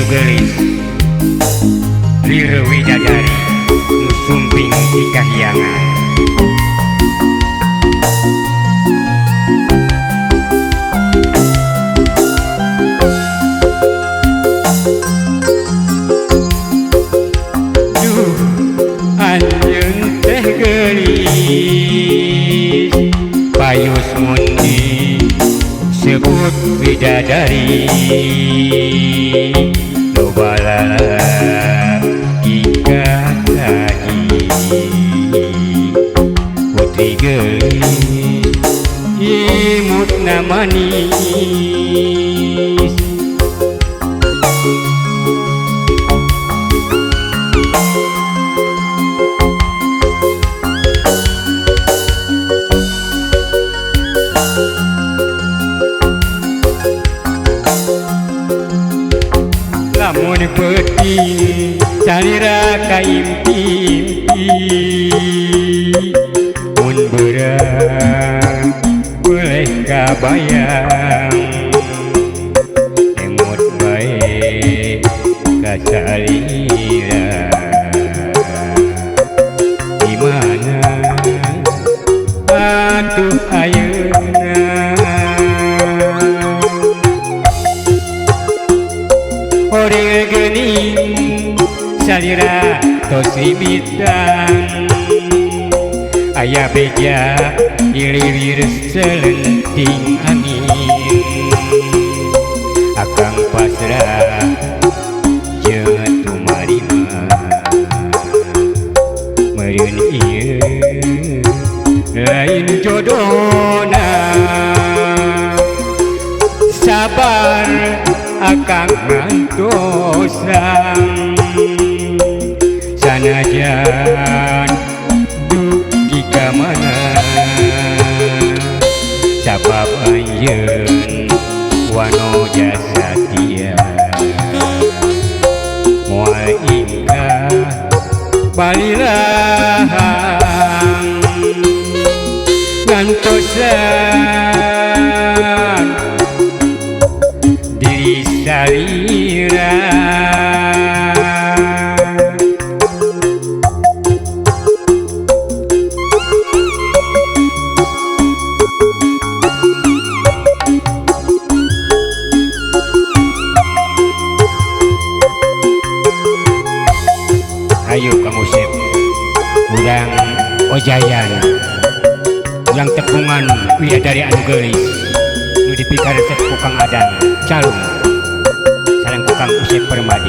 anu geulis Riro Widadari nu sumping di kahyangan. Duh anjeun teh geulis payus mundi sebut bidadari lobala ika tadi putri geulis imut namanis lamun penting salira kaimpi mun beurang boleh kabayang emut bae ka salira di mana atuh ayeuna Orel geuning salira tos rimitan aya beja iriwir selenting angin akang pasrah jeung tumarima meureun ieu lain jodona sabar akang ngantosang sanajan dugi ka mana sabab anjeun wano jasa tia moal ingkah balilahang ngantosan diri salira ayo Kang Usep urang ojayan urang tepungan Widadari anu geulis nu dipikaresep ku Kang Adang calung sareng ku Kang Usep Permadi.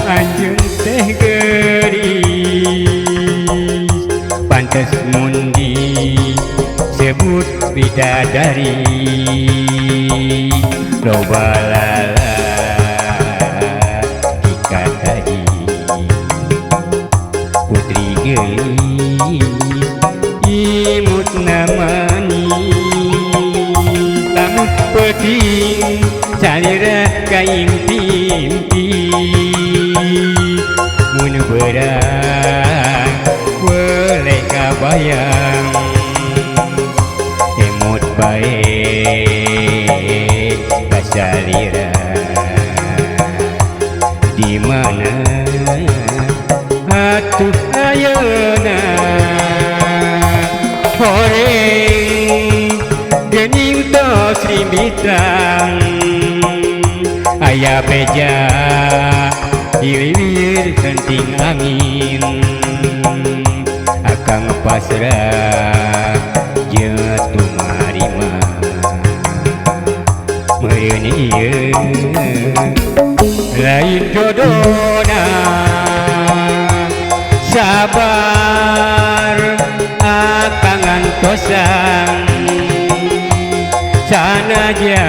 Anjeun teh geulis pantes mundi sebut bidadari lobalala ika tadi putri geulis imut namanis lamun penting salira kaimpi-impi mun beurang boleh kabayang emut bae ka salira di mana atuh ayeuna horeng geuning tos rimitan aya beja iriwir kenting angin akang pasrah jeung tumarima meureun ieu lain jodona sabar akang ngantosang sanajan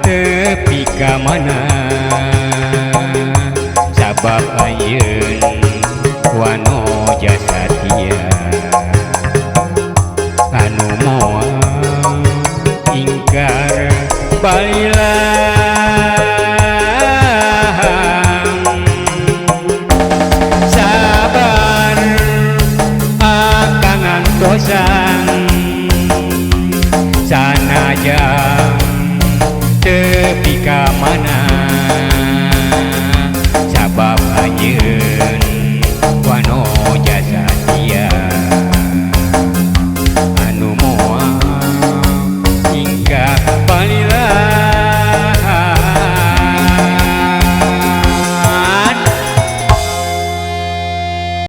tepi ka mana Bapak ye